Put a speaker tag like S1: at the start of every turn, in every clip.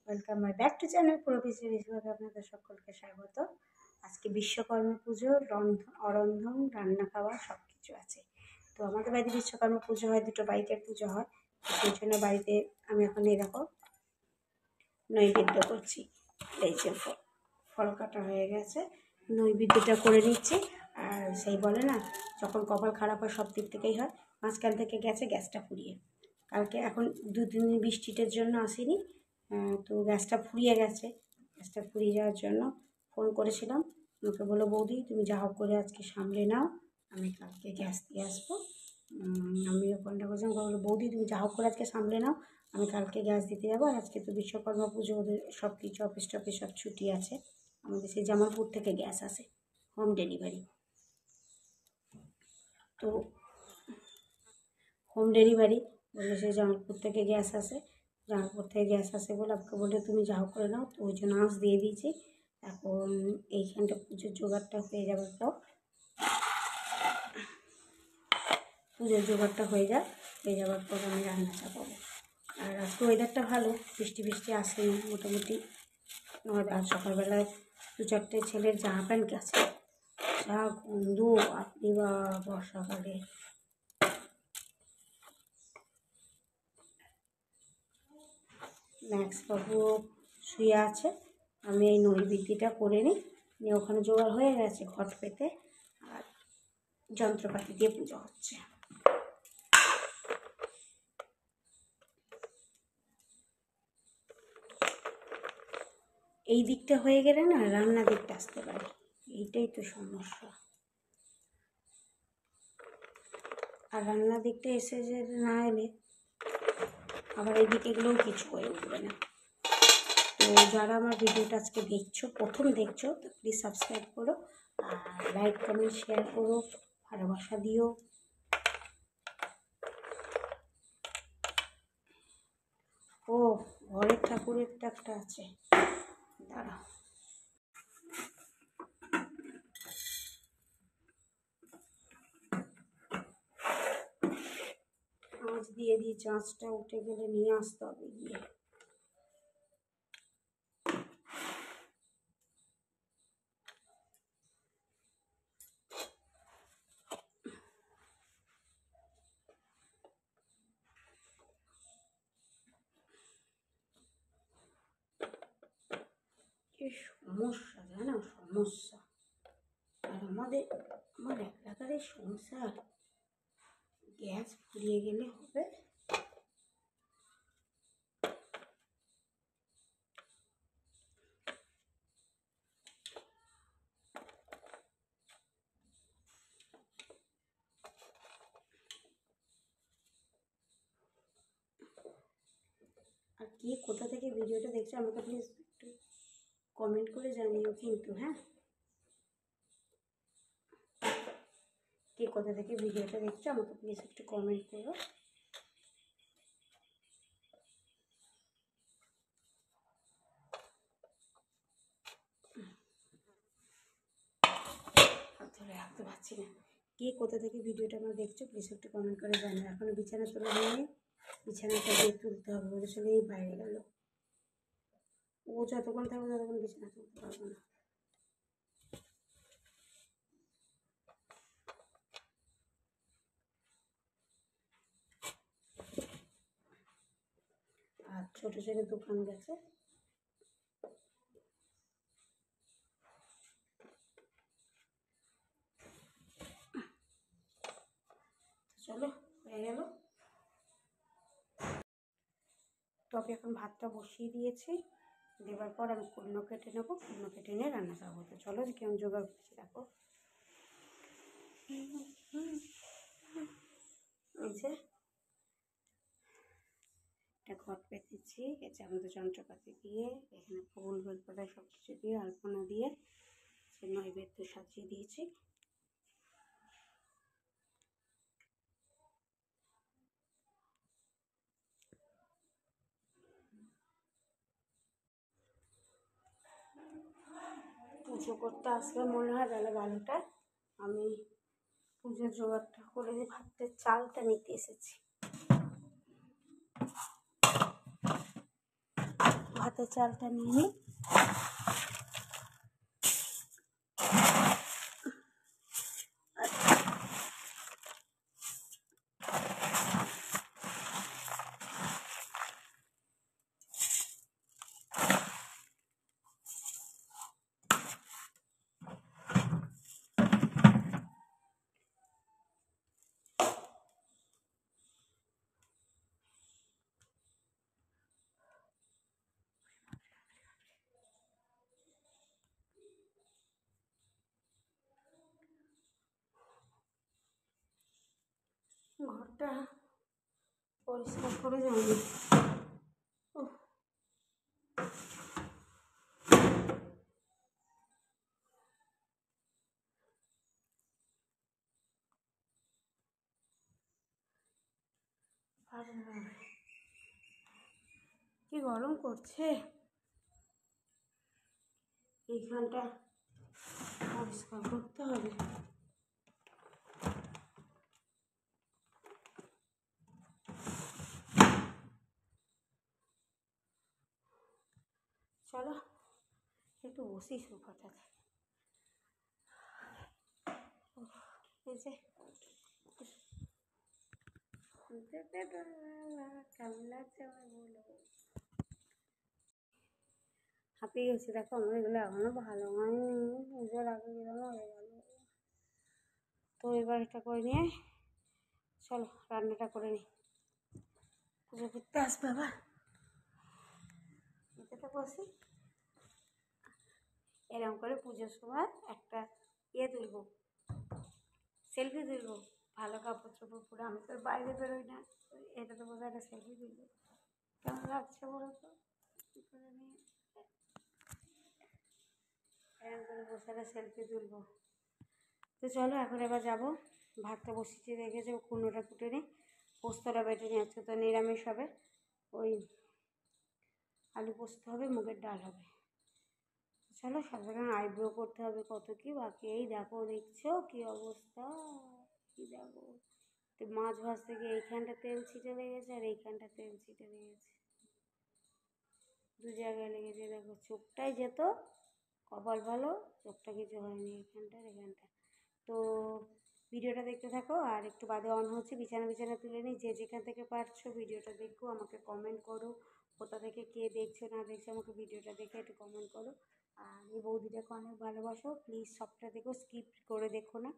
S1: Welcome my back to channel Purabi সিরিজভাবে আপনাদের সকলকে স্বাগত। আজকে বিশ্বকর্মা পুজো, অরন্ধন, রান্না খাওয়া সব কিছু আছে। তো আমাদের বাড়িতে বিশ্বকর্মা পুজো হয়, দুটো বাড়িতে পুজো হয়। সেই জন্য বাড়িতে আমি এখন এরকম নৈবেদ্য করছি। এই যে ফল কাটা হয়ে গেছে, নৈবেদ্যটা করে নিচ্ছি। আর সেই বলে না, যখন কপাল খারাপ হয় সব দিক থেকেই হয়। মাঝখান থেকে গেছে গ্যাসটা ফুরিয়ে, কালকে এখন 2-3 দিন বৃষ্টিটার জন্য আসিনি, তো গ্যাসটা ফুরিয়ে গেছে। গ্যাসটা ফুরিয়ে যাওয়ার জন্য ফোন করেছিলাম, আমাকে বললো বৌদি তুমি যা হোক করে আজকে সামলে নাও, আমি কালকে গ্যাস দিয়ে আসবো। আমিও ফোনটা করেছিলাম, বললো বৌদি তুমি যা হোক করে আজকে সামলে নাও, আমি কালকে গ্যাস দিতে যাবো। আর আজকে তো বিশ্বকর্মা পুজো, ওদের সব কিছু অফিস টফিস সব ছুটি আছে। আমাদের সেই জামালপুর থেকে গ্যাস আসে, হোম ডেলিভারি। তো হোম ডেলিভারি বলে সেই জামালপুর থেকে গ্যাস আসে, জামালপুর থেকে গ্যাস আসে বলে আমাকে বলে তুমি যা হোক করে নাও। তো ওই জন্য আঁচ দিয়ে দিয়েছি। এখন এইখানটা পুজোর জোগাড়টা হয়ে যাওয়ার পর, হয়ে যাওয়ার পর আমি রান্না চাপাবো। আর আজকে ওয়েদারটা ভালো, বৃষ্টি আসেনি মোটামুটি। আর সকালবেলায় 2-4টে ছেলের জামা প্যান্ট গেছে, যা গন্ধ আপনি বা বর্ষাকালে। ম্যাক্স বাবুও শুয়ে আছে, আমি এই নৈবেদ্যটা করে নিই, নিয়ে ওখানে জোগাড় হয়ে গেছে ঘট পেতে, আর যন্ত্রপাতি দিয়ে পুজো হচ্ছে। এই দিকটা হয়ে গেলে না রান্না দিকটা আসতে পারে, এইটাই তো সমস্যা। আর রান্না দিকটা এসে যে না এলে আবার এই দিকেগুলোও কিছু হয়ে উঠবে না। তো যারা আমার ভিডিওটা আজকে প্রথম দেখছো, তো প্লিজ সাবস্ক্রাইব করো, আর লাইক কমেন্ট শেয়ার করো, ভালোবাসা দিও। ও ঘরের ঠাকুরের একটা আছে, দাঁড়াও আঁচ দিয়ে দিয়েছি, আঁচটা উঠে গেলে নিয়ে আসতে হবে গিয়ে। কি সমস্যা জানো, সমস্যা। আর আমার এলাকার সংসার, গ্যাস ফুরিয়ে গেলে হবে। আর কে কোথা থেকে ভিডিওটা দেখছো আমাকে প্লিজ একটু কমেন্ট করে জানিও কিন্তু, হ্যাঁ। কে কোথা থেকে ভিডিওটা দেখছো আমাকে প্লিজ একটু কমেন্ট করো। ধরে রাখতে পারছি না, কে কোথা থেকে ভিডিওটা আমার দেখছো প্লিজ একটু কমেন্ট করে জানিও। এখনো বিছানা তোলা হয়নি, বিছানাটা দিয়ে তুলতে হবে, বলে চলে এই বাইরে গেল। ও যতক্ষণ থাকবে ততক্ষণ বিছানা তুলতে পারবো না। আর ছোটো ছোটো দোকান গেছে, চলো হয়ে গেল। তবে এখন ভাতটা বসিয়ে দিয়েছি, দেওয়ার পর আমি কুমড়ো কেটে নেবো, কুমড়ো কেটে নিয়ে রান্না খাবো। তো চলো কেমন জোগাড় করছি দেখো। এই যে একটা ঘট পেতেছি, এতে আমাদের যন্ত্রপাতি দিয়ে, এখানে ফুল বেলপাতা সব কিছু দিয়ে, আলপনা দিয়ে সে নৈবেদ্য সাজিয়ে দিয়েছি। পুজো করতে আসলে মনে হয় বেলা 12টা, আমি পুজোর জোগাড়টা করে ভাতের চালটা নিতে এসেছি। ভাত ভাতের চালটা নিয়ে নিই। ঘরটা পরিষ্কার করে যায়নি। কি গরম করছে, এইখানটা পরিষ্কার করতে হবে। চলো একটু বসি সোফাটাতে। এই যে কেমন লাগছে আমার বলো। হাঁপিয়ে গেছি, দেখো আমার এগুলো এখনো ভালো হয়নি, পুজোর আগে এরকম হয়ে গেল। তো এবার এটা করে নিয়ে চলো রান্নাটা করে নিই, পুজো করতে আসবে আবার। এটাতে বসি, এরকম করে পুজোর সময় একটা তুলবো, সেলফি তুলবো, ভালো কাপড় চোপড় পরে। আমি তো বাইরে বেরোই না, এটাতে বসে একটা সেলফি তুলবো। কেমন লাগছে বলো তো, কী করে নিয়ে এরকম করে বসে একটা সেলফি তুলবো। তো চলো এখন এবার যাবো, ভাতটা বসিয়ে রেখেছে, কুমড়োটা কুটে নিই, পোস্তটা বেটে নিয়ে। আজকে তো নিরামিষ হবে, ওই আলু পোস্ত হবে, মুগের ডাল হবে। চলো সাথে আইব্রো করতে হবে, কত কি বাকি। এই দেখো, দেখছো কি অবস্থা, কি দেখো। তো মাছ ভাজতে গিয়ে এইখানটা তেল ছিটে লেগেছে আর এইখানটা তেল ছিটে লেগেছে, দু জায়গায় লেগেছে। দেখো চোখটাই যেত, কপাল ভালো চোখটা কিছু হয়নি, এখানটা। তো ভিডিওটা দেখতে থাকো, আর একটু বাদে অন হচ্ছে, বিছানা তুলে নিই। যে যেখান থেকে পারছো ভিডিওটা দেখো, আমাকে কমেন্ট করো কোথা থেকে কে দেখছো না দেখছো, আমাকে ভিডিওটা দেখে একটু কমেন্ট করো। আর এই বৌদিটাকে অনেক ভালোবাসো, প্লিজ সবটা দেখো, স্কিপ করে দেখো না,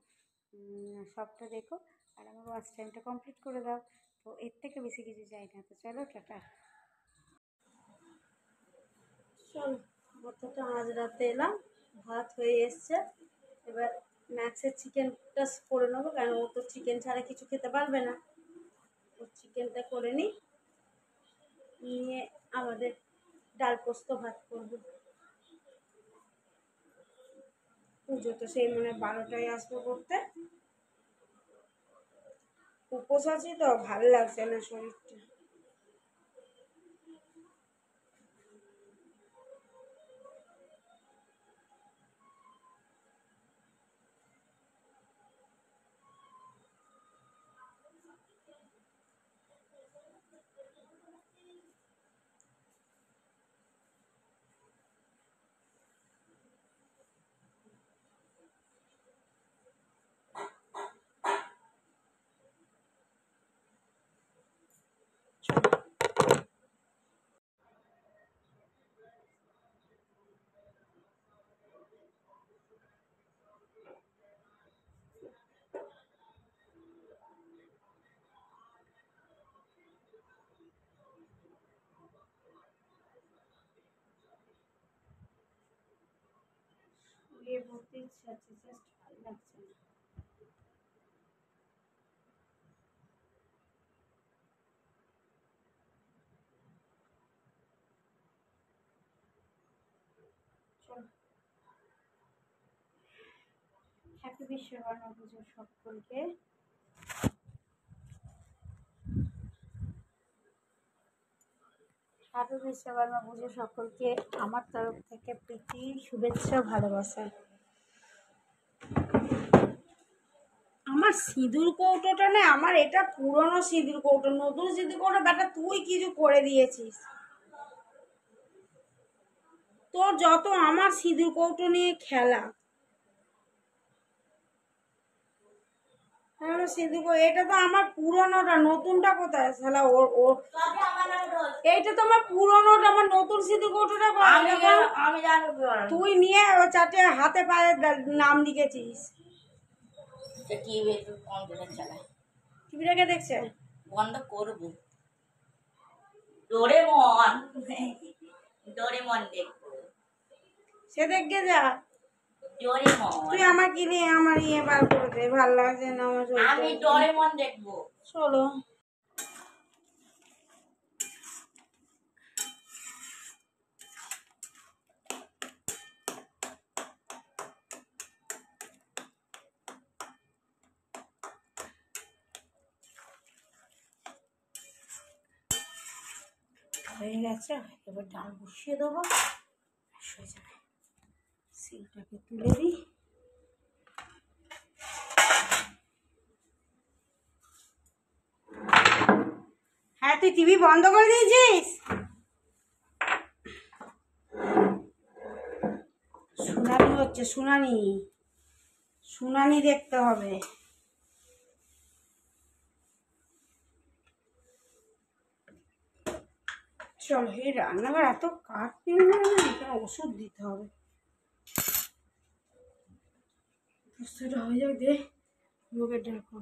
S1: সবটা দেখো আর আমার ওয়াচ টাইমটা কমপ্লিট করে দাও। তো এর থেকে বেশি কিছু চাই না। তো চলো টাটা। চলো ভাতটা আজ রাতে এলাম, ভাত হয়ে এসছে, এবার ম্যাক্সের চিকেনটা করে নেবো, কারণ ও তো চিকেন ছাড়া কিছু খেতে পারবে না। ও চিকেনটা করে নিই, নিয়ে আমাদের ডাল পোস্ত ভাত করবো। পুজো তো সেই 12টায় আসবো করতে, উপোস আছি তো ভালো লাগছে না শরীরটা। বিয়ে করতে ইচ্ছা আছে, জাস্ট ভালো লাগছে না। চল, হ্যাপি বিশ্বকর্মা পুজো সকলকে। হ্যাপি বিশ্বকর্মা পুজো সকলকে আমার তরফ থেকে প্রীতি, শুভেচ্ছা, ভালোবাসা। আমার সিঁদুর কৌটোটা না, আমার এটা পুরনো সিঁদুর কৌটো, নতুন সিঁদুর কৌটো বেটা তুই কিছু করে দিয়েছিস। তোর যত আমার সিঁদুর কৌটো নিয়ে খেলা। এটা তো আমার পুরনোটা, নতুনটা কোথায় শালা? ও এইটা তো আমার পুরনোটা, আমার নতুন সিঁদুর কৌটোটা আমি জানবো। তুই নিয়ে ও চারটে হাতে পায়ে নাম লিখেছিস। টিভিটাকে দেখছে, বন্ধ করবো। ডোরেমন ডোরেমন দেখবো, সে দেখে যা। তুই আমার কি নিয়ে আমার ইয়ে বার করে দে, ভালো লাগছে না আমার। আমি ডোরেমন দেখবো, চলো। হয়ে গেছে, এবার ডাল বসিয়ে দেবো, হয়ে যাবে। সিলটাকে তুলে দিই। হ্যাঁ, তুই টিভি বন্ধ করে দিয়েছিস? শুনানি হচ্ছে, শুনানি দেখতে হবে। চলো, এই রান্নাঘর এত কাঠ নিয়ে না, এখানে ওষুধ দিতে হবে। হয়ে যাক, দে লোকের ডাকো।